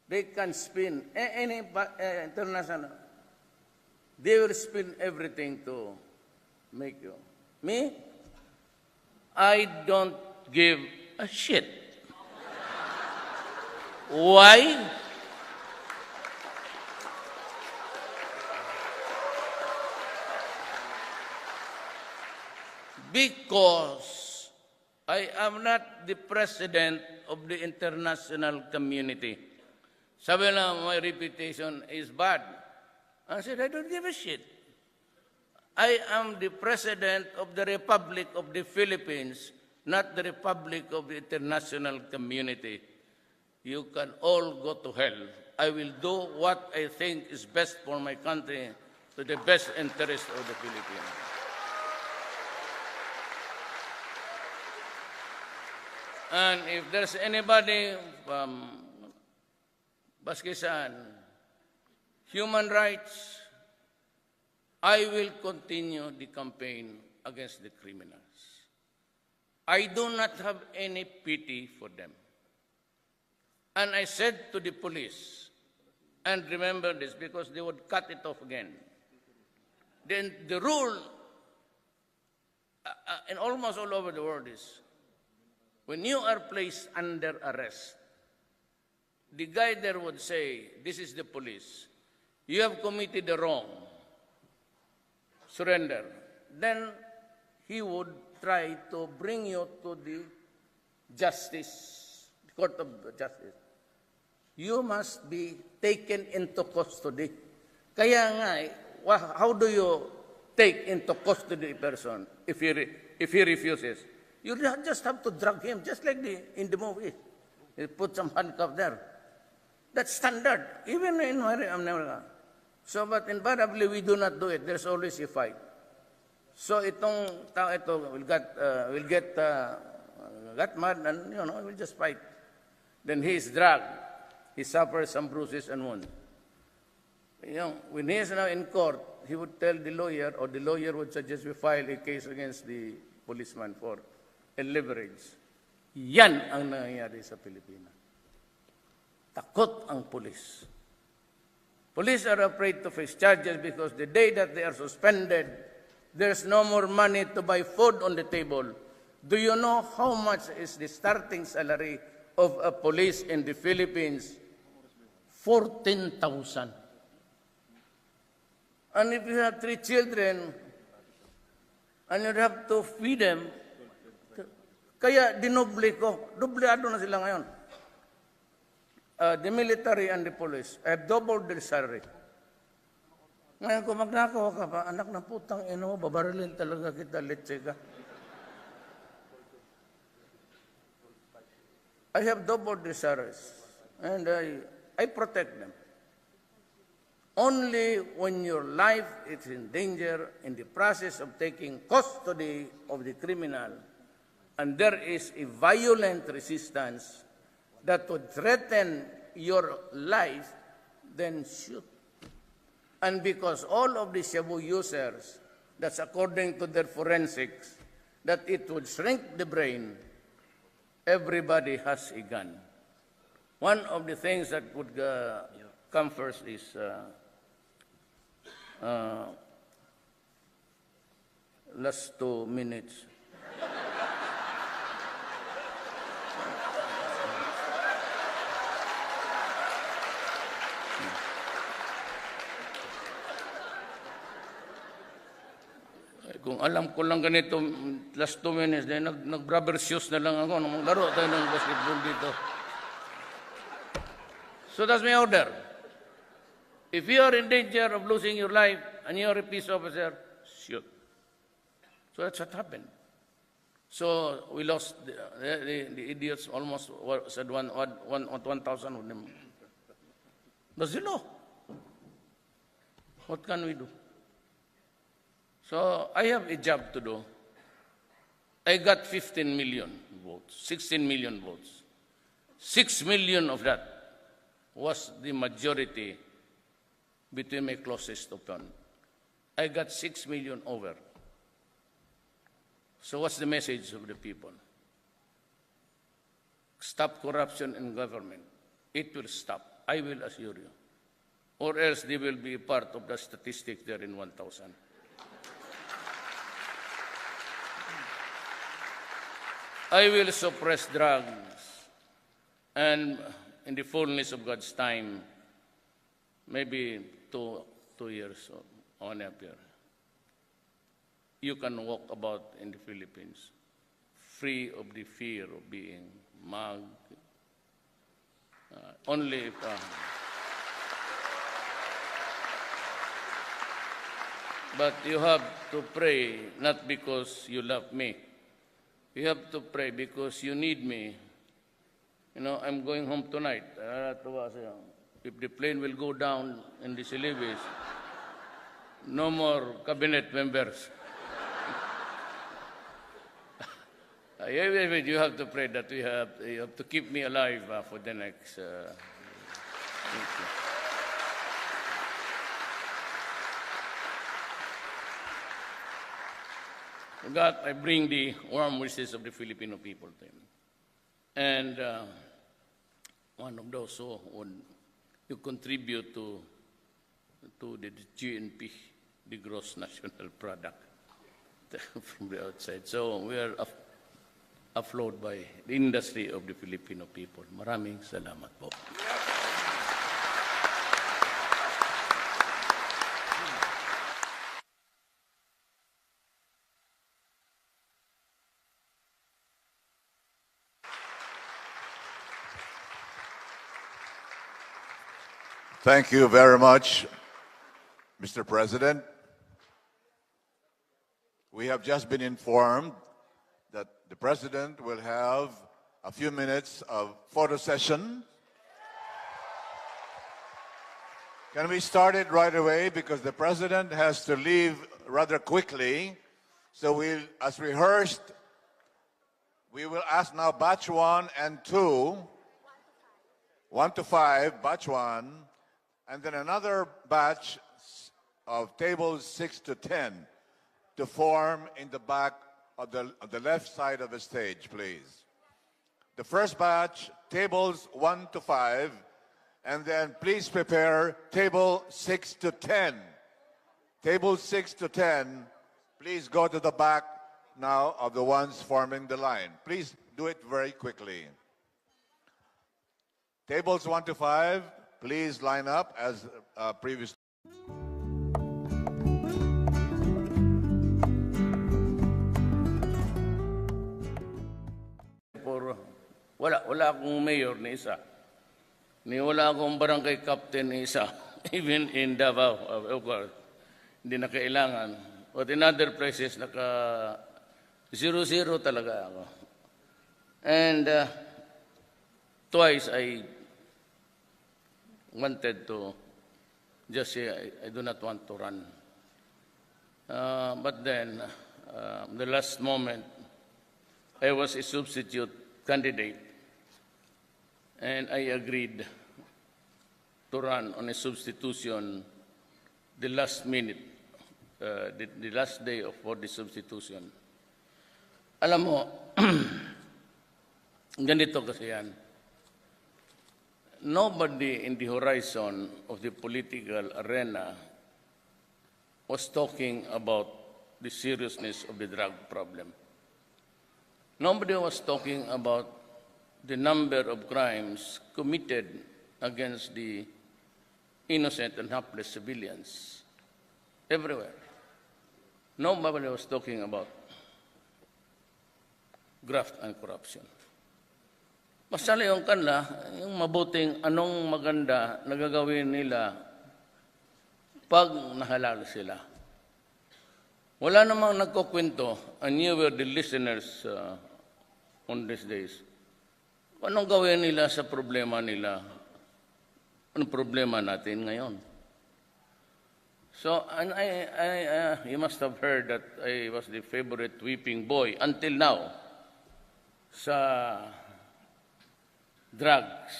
They can spin any international. They will spin everything to make you. Me? I don't give a shit. Why? Because I am not the president of the international community. Sabi lang, my reputation is bad. I said, I don't give a shit. I am the president of the Republic of the Philippines, not the Republic of the international community. You can all go to hell. I will do what I think is best for my country to the best interest of the Philippines. And if there's anybody from Baskisan, human rights, I will continue the campaign against the criminals. I do not have any pity for them. And I said to the police, and remember this because they would cut it off again. Then the rule in almost all over the world is, when you are placed under arrest, the guy there would say, this is the police. You have committed a wrong. Surrender. Then he would try to bring you to the justice, the court of justice. You must be taken into custody. Kaya nga, how do you take into custody a person if he refuses? You just have to drag him, just like in the movie. You put some handcuff there. That's standard, even in America. So, but invariably, we do not do it. There's always a fight. So, itong tao ito will get mad and, will just fight. Then he is dragged. He suffers some bruises and wounds. When he is now in court, he would tell the lawyer, or the lawyer would suggest we file a case against the policeman for a leverage. Yan ang nangyayari sa Pilipinas. Takot ang police. Police are afraid to face charges because the day that they are suspended, there's no more money to buy food on the table. Do you know how much is the starting salary of a police in the Philippines? 14,000. And if you have 3 children, and you have to feed them, kaya dinoble ko. Dobleado na sila ngayon. The military and the police have doubled their salary. Ngayon kung magnakaw ka pa, anak ng putang ino mo, babarilin talaga kita, letse ka. I have doubled their salaries. And I protect them. Only when your life is in danger in the process of taking custody of the criminal, and there is a violent resistance that would threaten your life, then shoot. And because all of the shabu users, that's according to their forensics, that it would shrink the brain, everybody has a gun. One of the things that would come first is last 2 minutes. Kung alam ko lang ganito, last 2 minutes, nag-rubber shoes na lang ako nung maglaro tayo ng basketball dito. So that's my order. If you are in danger of losing your life and you are a peace officer, shoot. So that's what happened. So we lost the idiots almost said 1,000 of them. That's the law. What can we do? So I have a job to do. I got 15 million votes, 16 million votes. 6 million of that was the majority between my closest opponent. I got 6 million over. So what's the message of the people? Stop corruption in government. It will stop. I will assure you. Or else they will be part of the statistics there in 1,000. I will suppress drugs, and in the fullness of God's time, maybe two years or 1.5 years, you can walk about in the Philippines free of the fear of being mugged. Only if... But you have to pray, not because you love me. You have to pray because you need me. You know, I'm going home tonight. If the plane will go down in the Silibis, no more cabinet members. You have to pray that you have to keep me alive for the next... thank you. God, I bring the warm wishes of the Filipino people to him. And one of those who would you contribute to the GNP, the gross national product, from the outside. So we are afloat by the industry of the Filipino people. Maraming salamat po. Thank you very much, Mr. President. We have just been informed that the President will have a few minutes of photo session. Can we start it right away? Because the President has to leave rather quickly. So as rehearsed, we will ask now batch 1 and 2, 1 to 5, batch 1, and then another batch of tables 6 to 10 to form in the back of the left side of the stage, please. The first batch, tables 1 to 5, and then please prepare table 6 to 10. Table 6 to 10, please go to the back now of the ones forming the line. Please do it very quickly. Tables 1 to 5, please line up as previously. Wala akong mayor ni isa. Wala akong barangay captain ni isa. Even in Davao, of course, hindi na kailangan. But in other places, naka 0-0 talaga ako. And twice I wanted to just say I do not want to run. But then, the last moment, I was a substitute candidate, and I agreed to run on a substitution the last minute, the last day for the substitution. Alam mo, ganito kasi yan. Nobody in the horizon of the political arena was talking about the seriousness of the drug problem. Nobody was talking about the number of crimes committed against the innocent and helpless civilians everywhere. Nobody was talking about graft and corruption. Basta yung kanla, yung mabuting anong maganda na gagawin nila pag nahalal sila. Wala namang nagkukwento, and you were the listeners on these days. Anong gawin nila sa problema nila? Anong problema natin ngayon? So, and you must have heard that I was the favorite whipping boy until now sa drugs.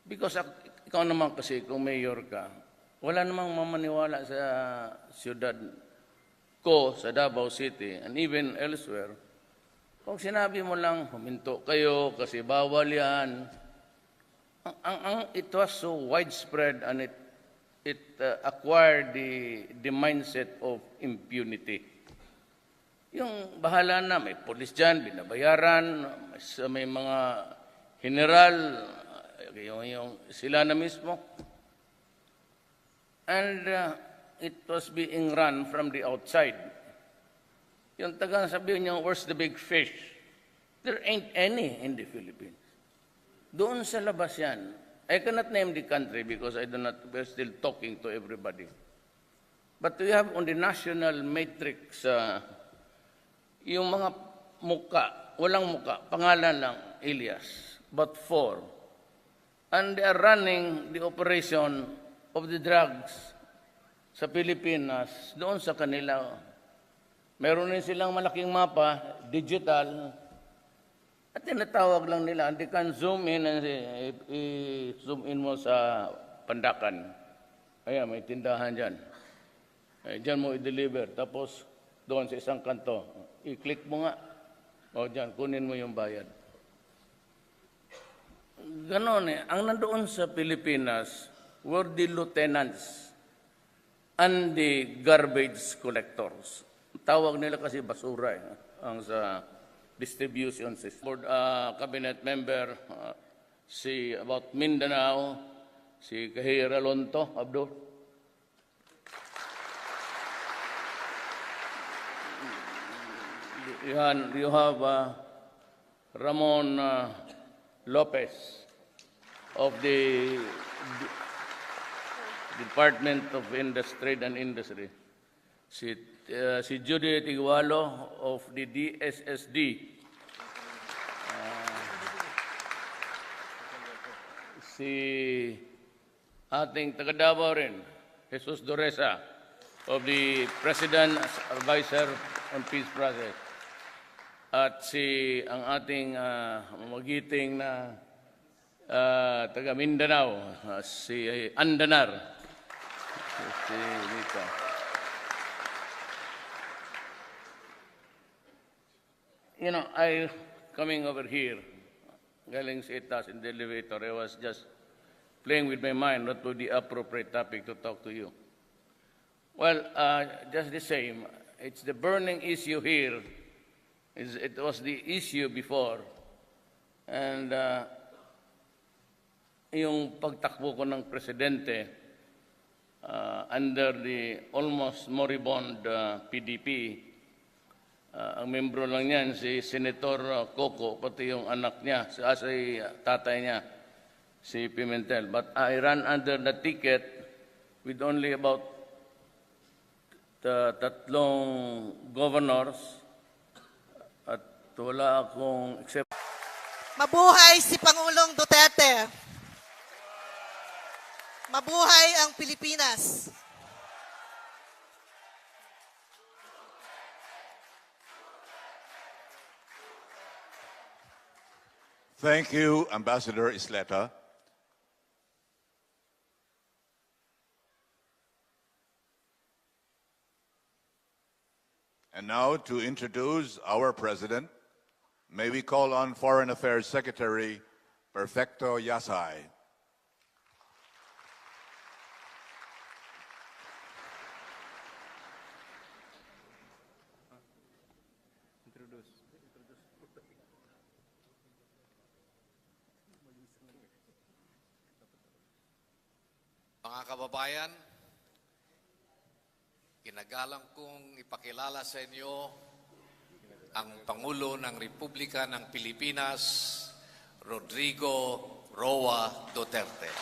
Because ikaw naman kasi, kung mayor ka, wala namang mamaniwala sa siyudad ko, sa Davao City, and even elsewhere. Kung sinabi mo lang, huminto kayo kasi bawal yan. It was so widespread and it acquired the mindset of impunity. Yung bahala na, may polis dyan, binabayaran, may mga general, yung sila na mismo. And it was being run from the outside. Yung tagang sabihin niyo, where's the big fish? There ain't any in the Philippines. Doon sa labas yan. I cannot name the country because we're still talking to everybody. But we have on the national matrix, yung mga muka, walang muka, pangalan lang, alias, but 4. And they are running the operation of the drugs sa Pilipinas, doon sa kanila. Meron din silang malaking mapa, digital, at tinatawag lang nila, they can zoom in and zoom in mo sa Pandakan. Ayan, may tindahan dyan. Dyan mo i-deliver. Tapos, doon sa isang kanto, i-click mo nga. O dyan, kunin mo yung bayad. Ganon eh. Ang nandoon sa Pilipinas were the lieutenants and the garbage collectors. Tawag nila kasi basura ang sa distribution system. Board cabinet member, si about Mindanao, si Kahira Lonto, Abdo. You have Ramon Lopez of the Department of Industry and Industry. Si Judy Tigualo of the DSSD. Si ating taga-Davao rin, Jesus Doresa of the President's Advisor on Peace Process. At ang ating magiting na taga Mindanao, si Andanar. Si Nita. You know, coming over here, galing sa itas in the elevator, I was just playing with my mind what would be the appropriate topic to talk to you. Well, just the same, it's the burning issue here. It was the issue before. And yung pagtakbo ko ng presidente under the almost moribund PDP, ang membro lang niyan, si Senator Coco, pati yung anak niya, si tatay niya, si Pimentel. But I ran under the ticket with only about tatlong governors at wala akong except. Mabuhay si Pangulong Duterte. Mabuhay ang Pilipinas. Thank you, Ambassador Isleta. And now to introduce our president, may we call on Foreign Affairs Secretary Perfecto Yasay. Mga kababayan, ginagalang kong ipakilala sa inyo ang Pangulo ng Republika ng Pilipinas, Rodrigo Roa Duterte.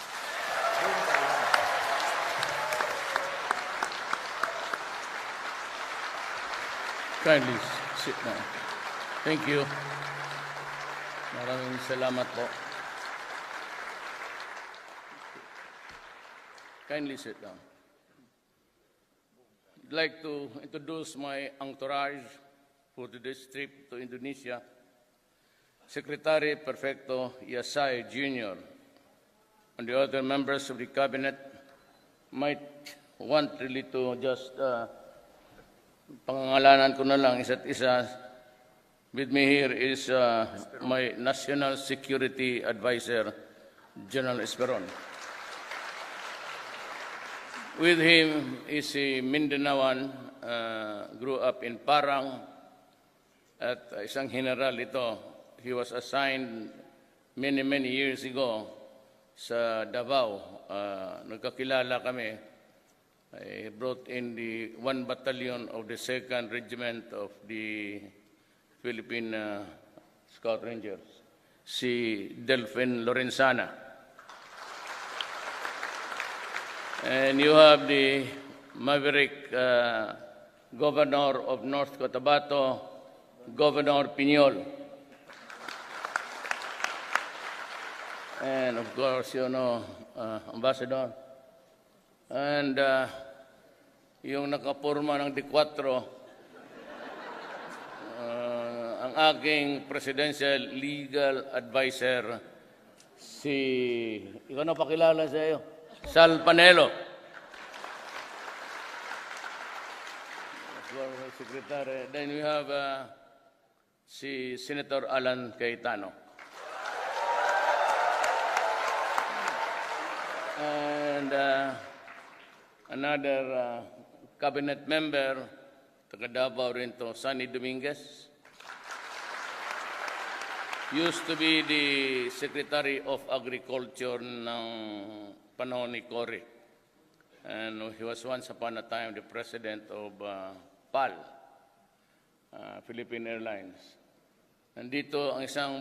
Kindly sit down. Thank you. Maraming salamat po. Kindly sit down. I'd like to introduce my entourage for today's trip to Indonesia. Secretary Perfecto Yasay Jr. and the other members of the cabinet might want really to just pangangalanan ko na lang isa't isa. With me here is my National Security Advisor, General Esperon. With him is a Mindanaoan, grew up in Parang, at isang general ito. He was assigned many years ago sa Davao. Nagkakilala kami. I brought in the 1 battalion of the 2nd Regiment of the Philippine Scout Rangers, si Delphin Lorenzana. And you have the maverick Governor of North Cotabato, Governor Piñol. And of course, you know, Ambassador. And yung nakapurma ng D4, ang aking Presidential Legal Advisor, ikaw na pakilala sa iyo, Sal Panelo. Secretary. Then we have si Senator Alan Cayetano. And another cabinet member, taga Davao rin to, Sunny Dominguez. Used to be the Secretary of Agriculture ng panahon ni Cory. And he was once upon a time the president of PAL, Philippine Airlines. Nandito ang isang